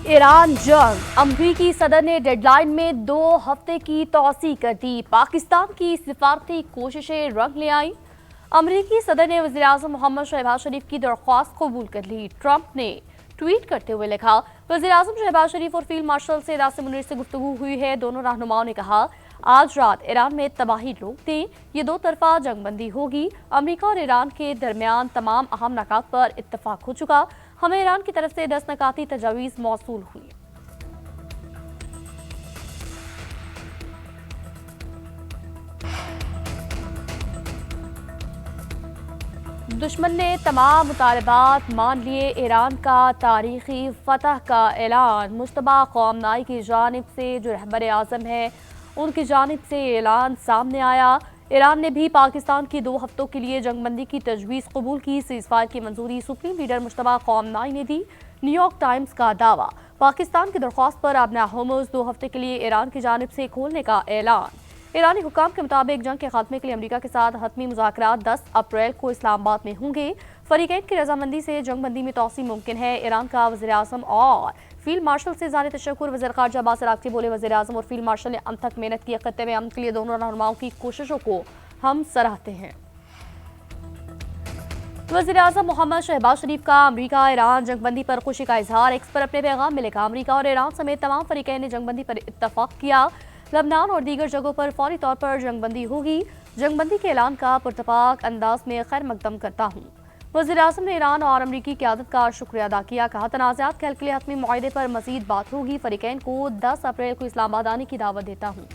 Iran जंग। अमरीकी सदर ने डेडलाइन में 2 हफ्ते की तौसी कर दी। पाकिस्तान की सिफारती कोशिशें रंग ले आई। अमरीकी सदर ने वज़ीर-ए-आज़म मोहम्मद शहबाज शरीफ की दरख्वास्त कबूल कर ली। ट्रंप ने ट्वीट करते हुए लिखा, वज़ीर-ए-आज़म शहबाज शरीफ और फील्ड मार्शल से नासिर मुनीर से गुफ्तगू हुई है। दोनों रहनुमाओं ने कहा, आज रात ईरान में तबाही रोक दें, ये 2 तरफा जंगबंदी होगी। अमरीका और ईरान के दरमियान तमाम अहम नकात पर इत्तफाक हो चुका। हमें ईरान की तरफ से 10 नकाती तजावीज़ मौसूल हुई। दुश्मन ने तमाम मुतालबात मान लिए। ईरान का तारीखी फतह का ऐलान। मुश्तबा क़ौमनाई की जानिब से जो रहबर आज़म है उनकी जानिब से ऐलान सामने आया। ईरान ने भी पाकिस्तान की 2 हफ्तों के लिए जंगबंदी की तजवीज़ कबूल की। सीज़फायर की मंजूरी सुप्रीम लीडर मुश्तबा क़ौमनाई ने दी। न्यूयॉर्क टाइम्स का दावा, पाकिस्तान की दरख्वास्त पर आबना होर्मुज़ 2 हफ्ते के लिए ईरान की जानिब से खोलने का ऐलान। ईरानी हुक्काम के मुताबिक जंग के खात्मे के लिए अमरीका के साथ हतमी मुज़ाकरात 10 अप्रैल को इस्लामाबाद में होंगे। फरीकैन की रजामंदी से जंगबंदी में तौसी मुमकिन है। ईरान का वज़ीर-ए-आज़म और फील्ड मार्शल से ज़ाहिर तशक्कुर। वज़ीर ख़ारजा अब्बास अराग़ची बोले, वज़ीर-ए-आज़म और फील्ड मार्शल ने अनथक मेहनत की। खत्ते में अमन के लिए दोनों रहनुमाओं की कोशिशों को हम सराहते हैं। वज़ीर-ए-आज़म मोहम्मद शहबाज शरीफ का अमरीका ईरान जंगबंदी पर खुशी का इजहार। एक्स पर अपने पैगाम में लिखा, अमरीका और ईरान समेत तमाम फरीकैन ने जंगबंदी पर इत्तफाक किया। लबनान और दीगर जगहों पर फौरी तौर पर जंगबंदी होगी। जंगबंदी के ऐलान का पुरतपाक अंदाज में खैर मकदम करता हूँ। वज़ीर-ए-आज़म ने ईरान और अमरीकी क़यादत का शुक्रिया अदा किया। कहा, तनाज़ात के हल के लिए हतमी मुआहदे पर मज़ीद बात होगी। फरीकैन को 10 अप्रैल को इस्लामाबाद आने की दावत देता हूँ।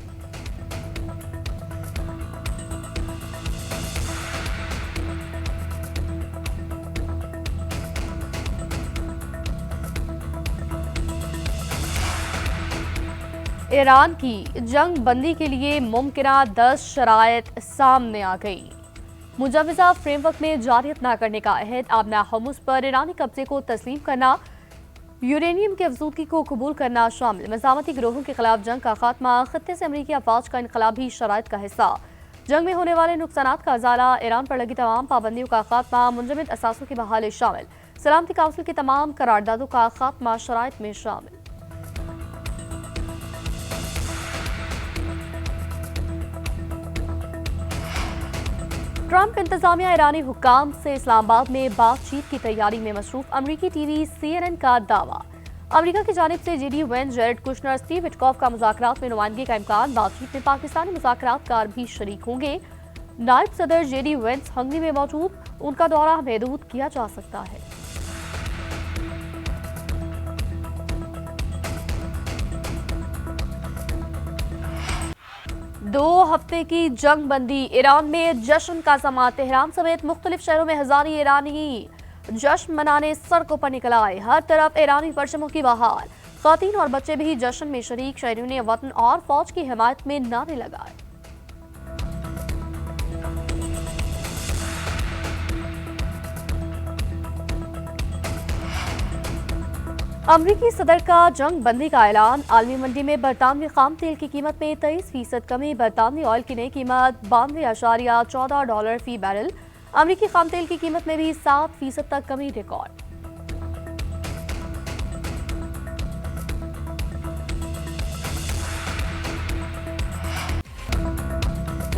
ईरान की जंग बंदी के लिए मुमकिना 10 शराइत सामने आ गई। मुजवज़ा फ्रेमवर्क में जारियत न करने का अहद। आबना होर्मुज़ पर ईरानी कब्जे को तस्लीम करना, यूरेनियम की अफजूदगी को कबूल करना शामिल। मज़ामती गिरोहों के खिलाफ जंग का खात्मा, खत्ते से अमरीकी अफवाज का इनकलाब भी शराइत का हिस्सा। जंग में होने वाले नुकसानात का अजाला, ईरान पर लगी तमाम पाबंदियों का खात्मा, मुंजमद असासों की बहाली शामिल। सलामती काउंसिल की तमाम करारदादों का खात्मा शराइत में शामिल। ट्रंप इंतजामिया ईरानी हुक्काम से इस्लामाबाद में बातचीत की तैयारी में मसरूफ। अमरीकी टीवी CNN का दावा, अमरीका की जानिब से JD Vance, Jared Kushner, Steve Witkoff का मुज़ाकरात में नुमाइंदगी का इम्कान। बातचीत में पाकिस्तानी मुज़ाकरातकार भी शरीक होंगे। नायब सदर JD वेंस हंगरी में मौजूद, उनका दौरा महदूद किया जा सकता है। 2 हफ्ते की जंग बंदी। ईरान में जश्न का समा। तेहरान समेत मुख्तलिफ शहरों में हजारी ईरानी जश्न मनाने सड़कों पर निकल आए। हर तरफ ईरानी परचमों की बहार। ख़वातीन और बच्चे भी जश्न में शरीक। शहरियों ने वतन और फौज की हिमायत में नारे लगाए। अमरीकी सदर का जंग बंदी का ऐलान। आलमी मंडी में बरतानवी खाम तेल की कीमत में 23% कमी। बरतानवी ऑयल की नई कीमत $92.14 फी बैरल। अमरीकी खाम तेल की कीमत में भी 7% तक कमी रिकॉर्ड।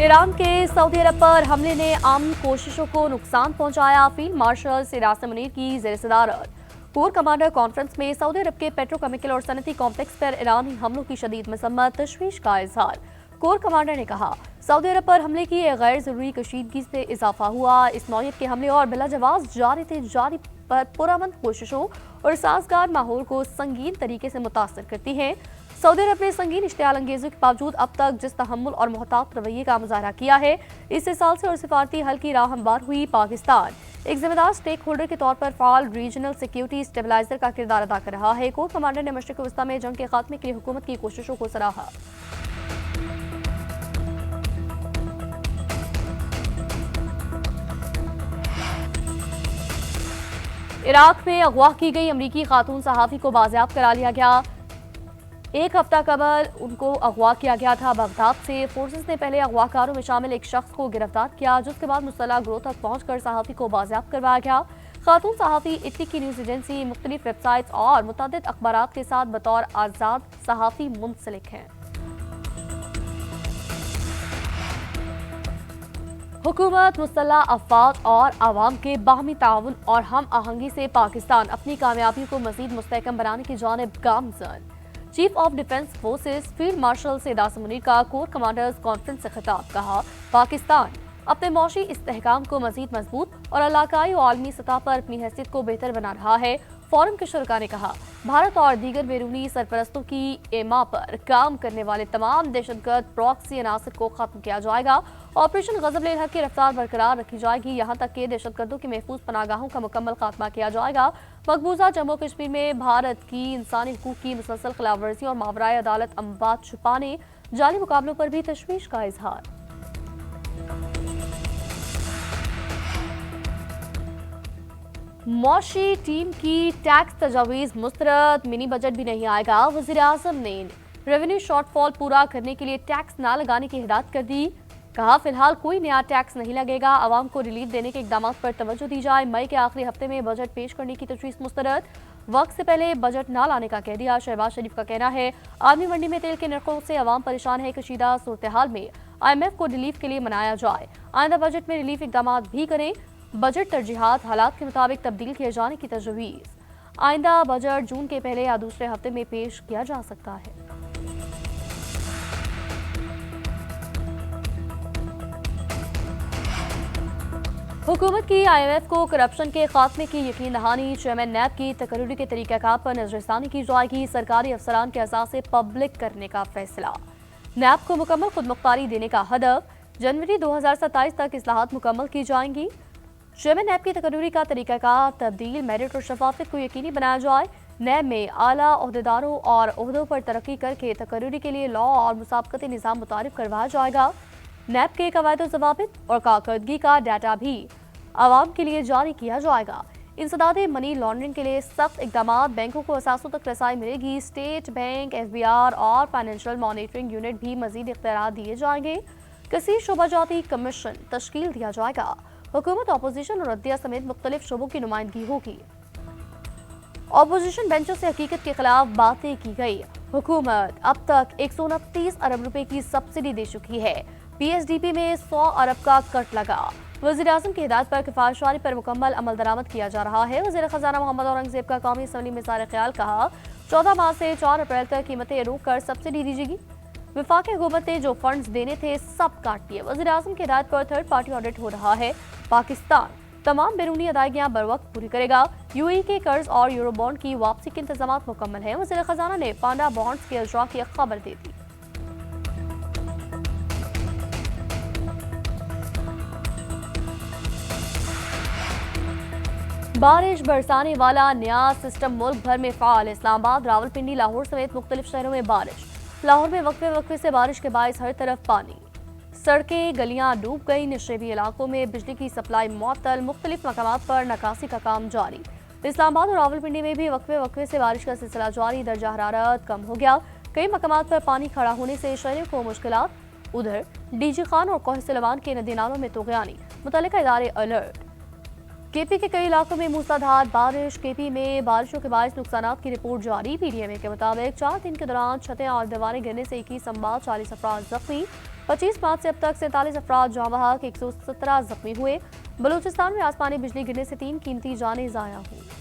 ईरान के सऊदी अरब पर हमले ने आम कोशिशों को नुकसान पहुंचाया। फील्ड मार्शल से नासिर मुनीर की ज़ेर सदारत कोर कमांडर कॉन्फ्रेंस में सऊदी अरब के पेट्रोकेमिकल और सनती कॉम्प्लेक्स पर ईरानी हमलों की शदीद मसम्मत, तशवीश का इजहार। कोर कमांडर ने कहा, सऊदी अरब पर हमले की एक गैर जरूरी कशीदगी से इजाफा हुआ। इस नौयत के हमले और बिलाजवाब जारी पर पुरअमन कोशिशों और साजगार माहौल को संगीन तरीके से मुतासर करती हैं। सऊदी अरब ने संगीन इश्तियाल अंगेजों के बावजूद अब तक जिस तहम्मुल और मोहतात रवैये का मुजाहरा किया है, इससे सालसी और सिफारती हल की राह हमवार हुई। पाकिस्तान एक जिम्मेदार स्टेक होल्डर के तौर पर फाल रीजनल सिक्योरिटी स्टेबलाइजर का किरदार अदा कर रहा है। कोर कमांडर ने मशरिक वस्ता में जंग के खात्मे के लिए हुकूमत की कोशिशों को सराहा। इराक में अगवा की गई अमरीकी खातून सहाफ़ी को बाजियाब करा लिया गया। 1 हफ्ता कबल उनको अगवा किया गया था। बगदाद से फोर्सेस ने पहले अगवाकारों में शामिल एक शख्स को गिरफ्तार किया, जिसके बाद मुसल्लह गिरोह तक पहुंचकर सहाफ़ी को बाजियाब करवाया गया। खातून सहाफ़ी इटली की न्यूज़ एजेंसी, मुख्तलिफ वेबसाइट्स और मुतअद्दिद अखबारात के साथ बतौर आज़ाद सहाफ़ी मुंसलिक हैं। हुकूमत, मुसल्लह अफवाज और आवाम के बाहमी ताउन और हम आहंगी से पाकिस्तान अपनी कामयाबी को मजीद मुस्तहकम बनाने की जानिब गामजन। Chief of defence forces field marshal Syed Asim Munir का कोर कमांडर्स कॉन्फ्रेंस से खिताब। कहा, पाकिस्तान अपने मौशी इस्तेहकाम को मजीद मजबूत और इलाकाई और आलमी सतह पर अपनी हैसियत को बेहतर बना रहा है। फोरम के शुरका ने कहा, भारत और दीगर बैरूनी सरपरस्तों की एमा पर काम करने वाले तमाम दहशतगर्द प्रॉक्सी अनासर को खत्म किया जाएगा। ऑपरेशन गजब-ए हक की रफ्तार बरकरार रखी जाएगी, यहाँ तक कि दहशतगर्दों की महफूज पनागाहों का मुकम्मल खात्मा किया जाएगा। मकबूजा जम्मू कश्मीर में भारत की इंसानी हकूक की मुसलसल खिलाफवर्जी और मावराए अदालत अमवात छुपाने जाली मुकाबलों पर भी तशवीश का इजहार। मौशी टीम की टैक्स तजावीज़ मुस्तरद, मिनी बजट भी नहीं आएगा। वज़ीर आज़म ने रेवेन्यू शॉर्टफॉल पूरा करने के लिए टैक्स ना लगाने की हिदायत कर दी। कहा, फिलहाल कोई नया टैक्स नहीं लगेगा, आवाम को रिलीफ देने के इकदाम पर तवज्जो दी जाए। मई के आखिरी हफ्ते में बजट पेश करने की तजवीज़ मुस्तरद, वक्त से पहले बजट ना लाने का कह दिया। शहबाज शरीफ का कहना है, आलमी मंडी में तेल के नरखों से आवाम परेशान है, कशीदा सूरत हाल में IMF को रिलीफ के लिए मनाया जाए, आइंदा बजट में रिलीफ इकदाम भी करें। बजट तरजीहात हालात के मुताबिक तब्दील किए जाने की तजवीज़। आइंदा बजट जून के पहले या दूसरे हफ्ते में पेश किया जा सकता है। हुकूमत की IMF को करप्शन के खात्मे की यकीन दहानी। चेयरमैन नैब की तकर्री के तरीक़ाकार पर नजरसानी की जाएगी। सरकारी अफसरान के असासे पब्लिक करने का फैसला। नैब को मुकम्मल खुदमुख्तारी देने का हदफ। जनवरी 2027 तक इस्लाहात मुकम्मल की जाएंगी। चेयरमैन नैब की तकर्री का तरीक़ाकार तब्दील, मेरिट और शफाफियत को यकीनी बनाया जाए। नैब में आला ओहदेदारों और ओहदों पर तरक्की करके तकर्री के लिए लॉ और मुसाबकती निज़ाम मुतारिफ करवाया जाएगा। नैब के कवायद ज़वाबित और कारकर्दगी का डाटा भी आवाम के लिए जारी किया जाएगा। इंसदादे मनी लॉन्ड्रिंग के लिए सख्त इकदाम, बैंकों को असासों तक रसाई मिलेगी। स्टेट बैंक, FBR और फाइनेंशियल मॉनिटरिंग यूनिट भी मजीद इख्तियार दिए जाएंगे। कसीर शोबाजाती कमीशन तश्कील दिया जाएगा। हुकूमत, अपोजिशन और अदलिया समेत मुख्तलिफ शोबों की नुमाइंदगी होगी। अपोजिशन बेंचों से हकीकत के खिलाफ बातें की गई। हुकूमत अब तक 129 अरब रुपए की सब्सिडी दे चुकी है। PSDP में 100 अरब का कट लगा। वज़ीर आज़म की हिदायत पर किफायतशारी पर मुकम्मल अमल दरामद किया जा रहा है। वज़ीर ख़जाना मोहम्मद औरंगज़ेब का कौमी असम्बली में इज़हार ख्याल। कहा, 14 मार्च से 4 अप्रैल तक कीमतें रोक कर सब्सिडी दी जाएगी। वफाकी हुकूमत ने जो फंड्स देने थे सब काट दिए। वज़ीर आज़म की हिदायत पर थर्ड पार्टी ऑडिट हो रहा है। पाकिस्तान तमाम बैरूनी अदायगियां बर वक्त पूरी करेगा। UAE के कर्ज और यूरो बॉन्ड की वापसी के इंतजाम मुकम्मल हैं। वज़ीर ख़जाना ने पांडा बॉन्ड्स के इजरा की खबर दे दी। बारिश बरसाने वाला नया सिस्टम मुल्क भर में फ़ाल। इस्लामाबाद, रावलपिंडी, लाहौर समेत मुख्तलिफ शहरों में बारिश। लाहौर में वक्फे से बारिश के बायस हर तरफ पानी, सड़कें गलियां डूब गई। नशेबी इलाकों में बिजली की सप्लाई मुअत्तल। मुख्तलिफ मकामात पर नकासी का काम जारी। इस्लामाबाद और रावलपिंडी में भी वक्फे से बारिश का सिलसिला जारी। दर्जा हरारत कम हो गया। कई मकामात पर पानी खड़ा होने से शहरियों को मुश्किलात। उधर DG खान और कोह सलमान के नदी नालों में तोग़यानी, मुतल्लिका इदारे अलर्ट। KP के कई इलाकों में मूसलाधार बारिश। KP में बारिशों के बायस नुकसानात की रिपोर्ट जारी। PDMA के मुताबिक 4 दिन के दौरान छतें और दीवारें गिरने से 21 अमवात, 40 अफराद जख्मी। 25 मार्च से अब तक 47 अफराद जाँ बहक, 117 जख्मी हुए। बलूचिस्तान में आसमानी बिजली गिरने से 3 कीमती जानें ज़ाया हुई।